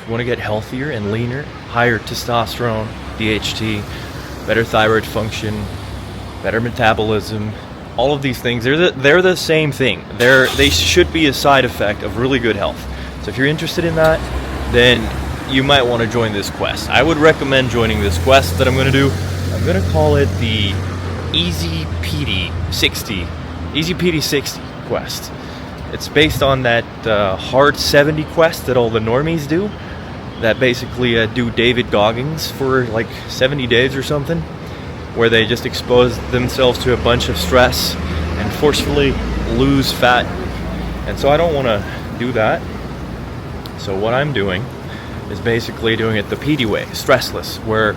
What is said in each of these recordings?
you want to get healthier and leaner, higher testosterone, DHT, better thyroid function, better metabolism, all of these things, they're the same thing. They should be a side effect of really good health. So if you're interested in that, then you might want to join this quest. I would recommend joining this quest that I'm going to do. I'm going to call it the EasyPeaty60 quest. It's based on that hard 70 quest that all the normies do, that basically do David Goggins for like 70 days or something, where they just expose themselves to a bunch of stress and forcefully lose fat. And so I don't want to do that. So what I'm doing is basically doing it the Peaty way, stressless, where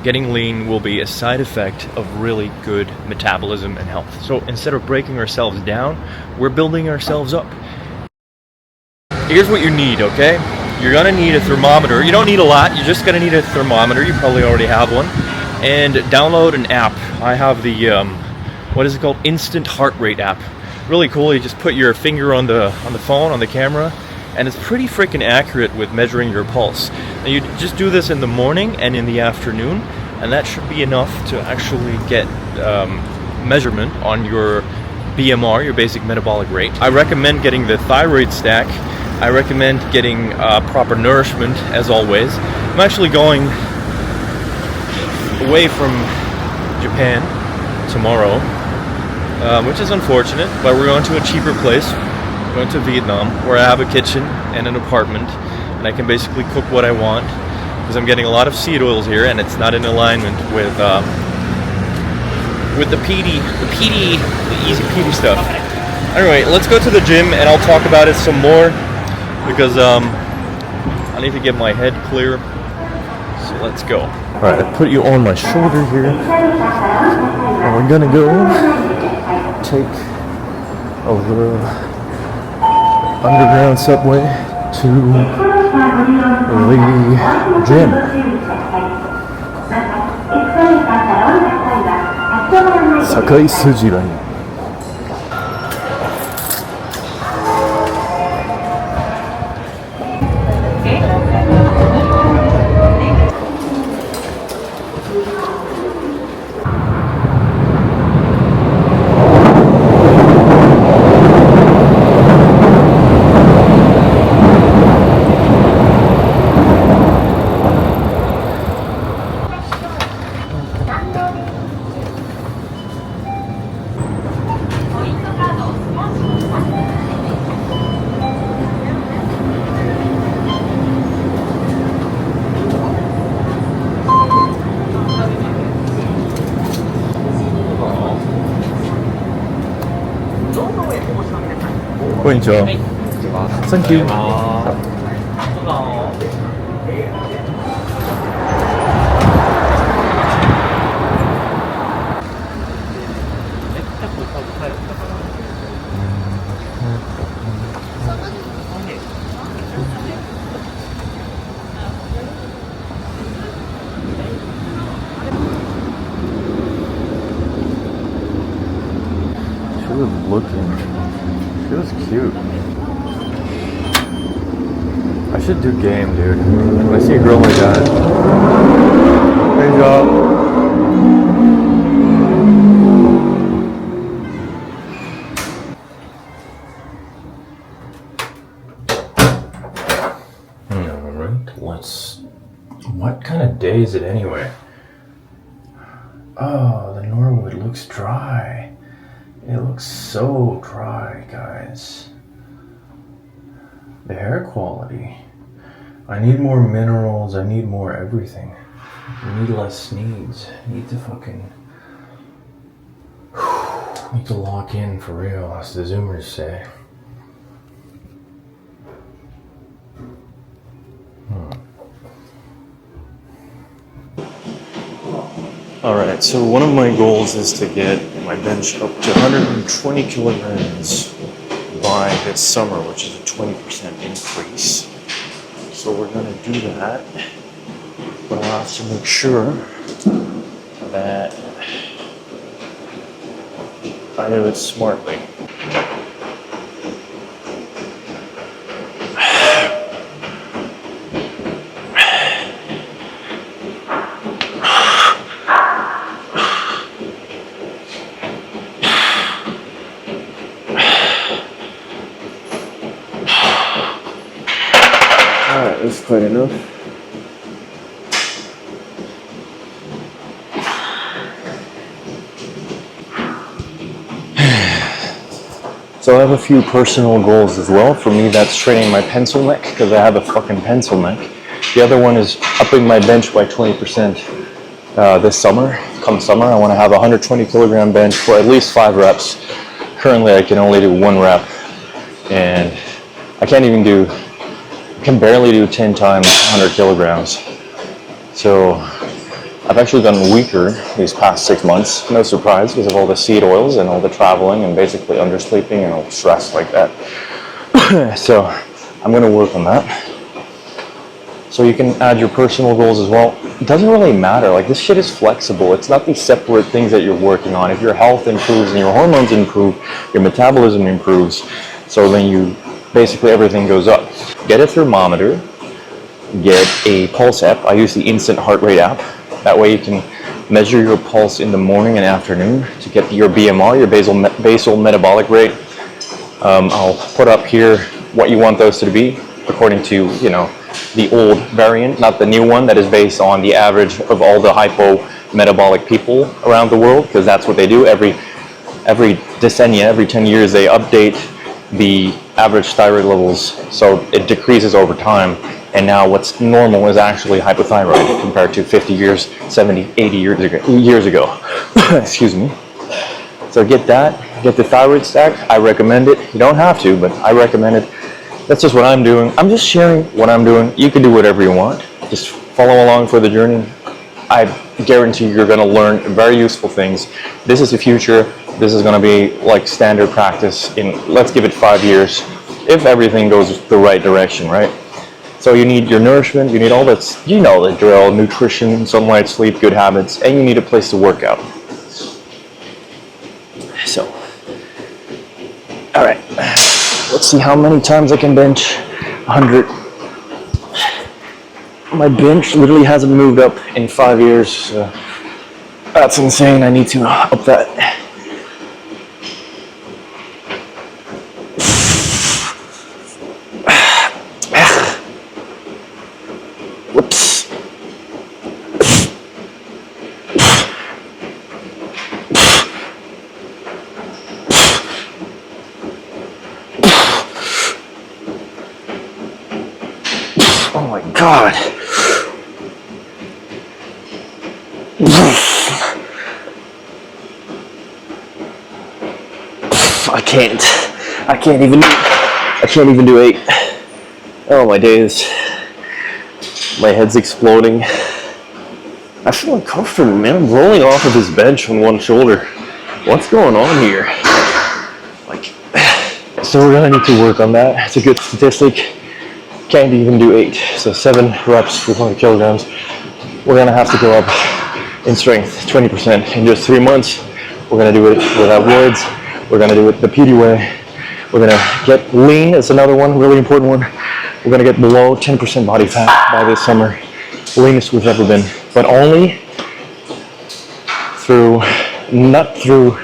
getting lean will be a side effect of really good metabolism and health. So instead of breaking ourselves down, we're building ourselves up. Here's what you need, okay? You're gonna need a thermometer. You don't need a lot, you're just gonna need a thermometer. You probably already have one. And download an app. I have the, what is it called? Instant heart rate app. Really cool. You just put your finger on the phone, on the camera, and it's pretty freaking accurate with measuring your pulse. And you just do this in the morning and in the afternoon, and that should be enough to actually get measurement on your BMR, your basic metabolic rate. I recommend getting the thyroid stack. I recommend getting proper nourishment, as always. I'm actually going away from Japan tomorrow, which is unfortunate, but we're going to a cheaper place. Going to Vietnam, where I have a kitchen and an apartment, and I can basically cook what I want, because I'm getting a lot of seed oils here, and it's not in alignment with the EasyPeaty stuff. Anyway, let's go to the gym, and I'll talk about it some more, because I need to get my head clear. So let's go. All right, I put you on my shoulder here, and we're gonna go take the underground subway to the gym. Sakai Suji Line. Konnichiwa. Thank you. She was looking. She was cute. I should do game, dude. When I see a girl like that. Hey, job. Alright, what kind of day is it anyway? Oh, the Norwood looks dry. It looks so dry, guys. The hair quality. I need more minerals, I need more everything. I need less needs. I need to fucking... need to lock in for real, as the Zoomers say. Alright, so one of my goals is to get my bench up to 120 kilograms by this summer, which is a 20% increase. So we're going to do that, but I'll have to make sure that I do it smartly. That's quite enough. So I have a few personal goals as well. For me, that's training my pencil neck, because I have a fucking pencil neck. The other one is upping my bench by 20% this summer. Come summer, I want to have a 120 kilogram bench for at least 5 reps. Currently, I can only do 1 rep, and I can barely do 10 times 100 kilograms. So I've actually gotten weaker these past 6 months. No surprise, because of all the seed oils and all the traveling and basically undersleeping and all stress like that. So I'm going to work on that. So you can add your personal goals as well. It doesn't really matter. Like, this shit is flexible. It's not these separate things that you're working on. If your health improves and your hormones improve, your metabolism improves. So then basically everything goes up. Get a thermometer. Get a pulse app. I use the instant heart rate app. That way you can measure your pulse in the morning and afternoon to get your BMR, your basal metabolic rate. I'll put up here what you want those to be according to, the old variant, not the new one that is based on the average of all the hypo-metabolic people around the world, because that's what they do. Every decennia, every 10 years, they update the average thyroid levels, so it decreases over time. And now what's normal is actually hypothyroid compared to 50 years, 70, 80 years ago. Excuse me. So get that, get the thyroid stack. I recommend it. You don't have to, but I recommend it. That's just what I'm doing. I'm just sharing what I'm doing. You can do whatever you want. Just follow along for the journey. I guarantee you're going to learn very useful things. This is the future. This is going to be like standard practice in, let's give it 5 years, if everything goes the right direction, right? So you need your nourishment, you need all that, the drill, nutrition, sunlight, sleep, good habits, and you need a place to work out. So, all right, let's see how many times I can bench. 100. My bench literally hasn't moved up in 5 years, so that's insane. I need to up that. Whoops. Oh my God. I can't even do 8. Oh my days. My head's exploding. I feel uncomfortable, man. I'm rolling off of this bench on one shoulder. What's going on here? So we're gonna need to work on that. It's a good statistic. Can't even do 8. So 7 reps with 100 kilograms. We're gonna have to go up in strength 20% in just 3 months. We're gonna do it without words. We're gonna do it the Peaty way. We're gonna get lean. That's another one, really important one. We're gonna get below 10% body fat by this summer. Leanest we've ever been, but only not through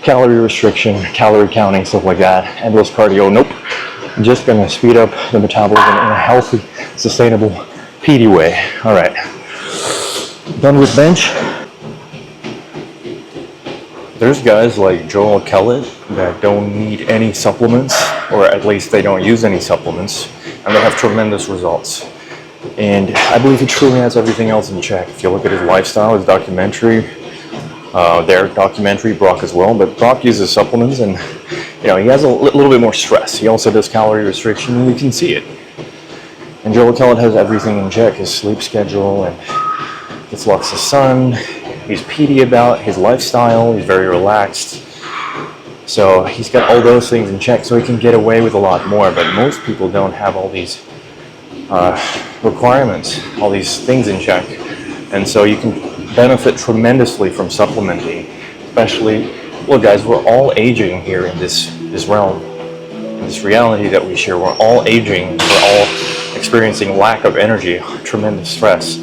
calorie restriction, calorie counting, stuff like that, endless cardio. Nope. I'm just gonna speed up the metabolism in a healthy, sustainable, Peaty way. All right. Done with bench. There's guys like Joel Kellett that don't need any supplements, or at least they don't use any supplements, and they have tremendous results. And I believe he truly has everything else in check. If you look at his lifestyle, his documentary, their documentary, Brock as well, but Brock uses supplements, and he has a little bit more stress. He also does calorie restriction, and you can see it. And Joel Kellett has everything in check, his sleep schedule, and gets lots of sun. He's peaty about his lifestyle. He's very relaxed. So he's got all those things in check, so he can get away with a lot more. But most people don't have all these requirements, all these things in check. And so you can benefit tremendously from supplementing. Especially, look guys, we're all aging here in this realm, in this reality that we share. We're all aging. We're all experiencing lack of energy, tremendous stress.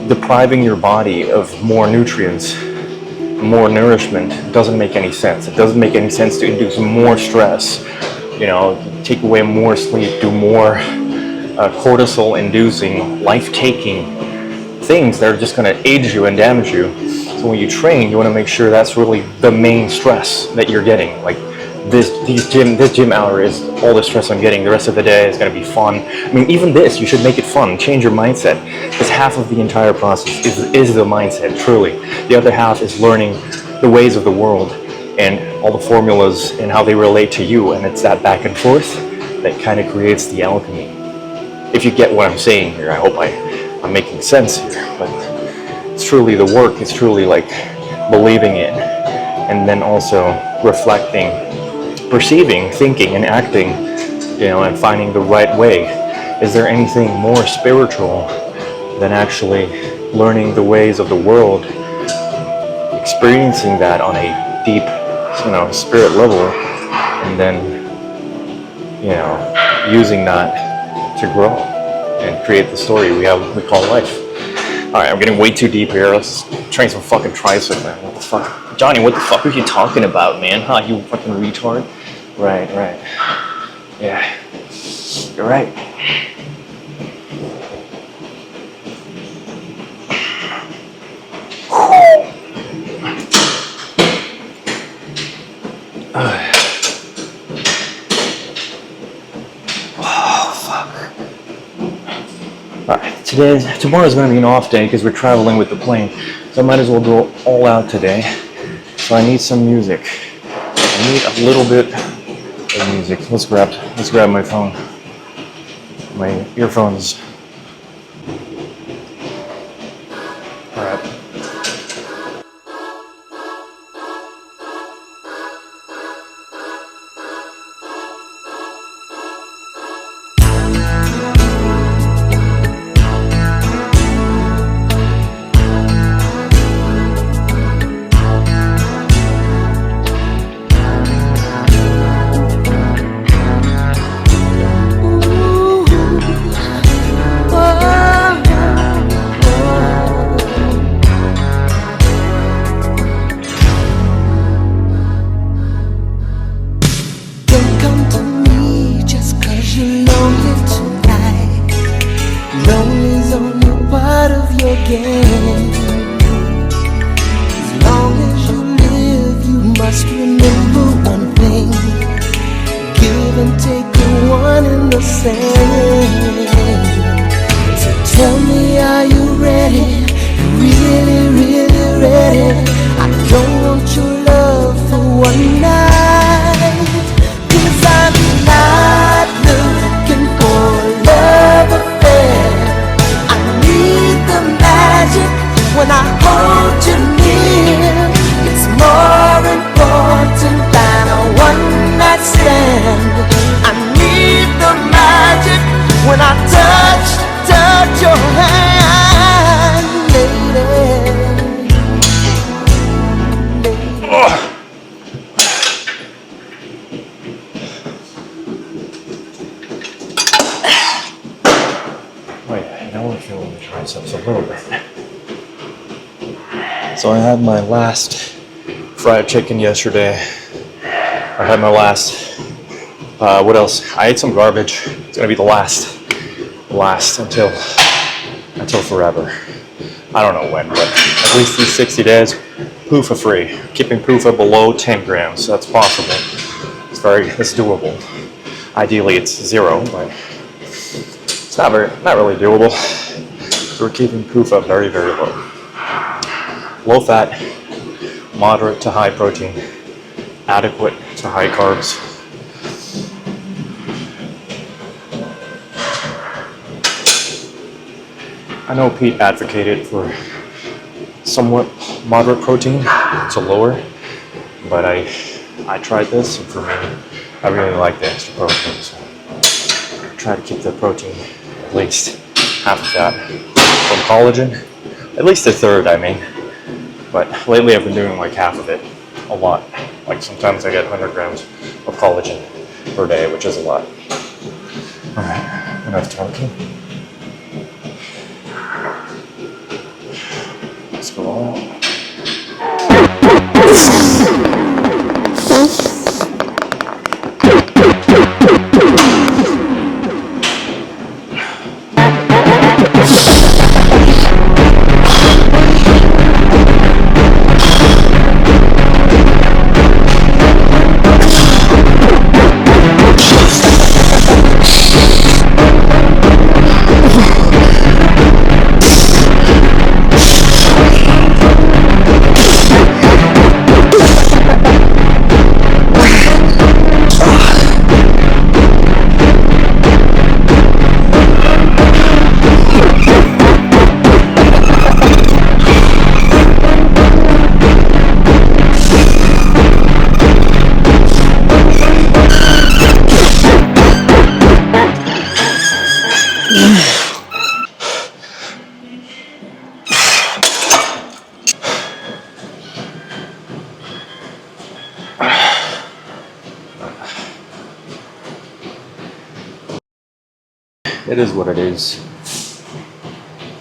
Depriving your body of more nutrients, more nourishment doesn't make any sense. It doesn't make any sense to induce more stress, take away more sleep, do more cortisol-inducing, life-taking things that are just going to age you and damage you. So when you train, you want to make sure that's really the main stress that you're getting. Like this gym hour is all the stress I'm getting. The rest of the day is going to be fun. I mean, even this, you should make it fun. Change your mindset, because half of the entire process is the mindset, truly. The other half is learning the ways of the world and all the formulas and how they relate to you. And it's that back and forth that kind of creates the alchemy. If you get what I'm saying here, I hope I'm making sense here. But it's truly the work. It's truly like believing in, and then also reflecting, perceiving, thinking, and acting, and finding the right way. Is there anything more spiritual than actually learning the ways of the world, experiencing that on a deep, spirit level, and then, using that to grow and create the story we call life. All right, I'm getting way too deep here. Let's train some fucking tricep, man. What the fuck? Johnny, what the fuck are you talking about, man? Huh, you fucking retard? Right. Yeah, you're right. Tomorrow's going to be an off day because we're traveling with the plane, so I might as well go all out today. So I need some music. I need a little bit of music. Let's grab my phone, my earphones. All right. Triceps a little bit. So I had my last fried chicken yesterday. I had my last, what else? I ate some garbage. It's gonna be the last until forever. I don't know when, but at least these 60 days, PUFA free. Keeping PUFA below 10 grams, that's possible. It's doable. Ideally it's 0, but it's not really doable. So we're keeping PUFA very, very low. Low fat, moderate to high protein, adequate to high carbs. I know Pete advocated for somewhat moderate protein to lower, but I tried this, and for me, I really like the extra protein, so I try to keep the protein at least half of that from collagen, at least a third, I mean. But lately I've been doing like half of it, a lot. Like sometimes I get 100 grams of collagen per day, which is a lot. All right, enough talking. Let's go on. It is what it is.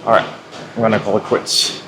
Alright, I'm gonna call it quits.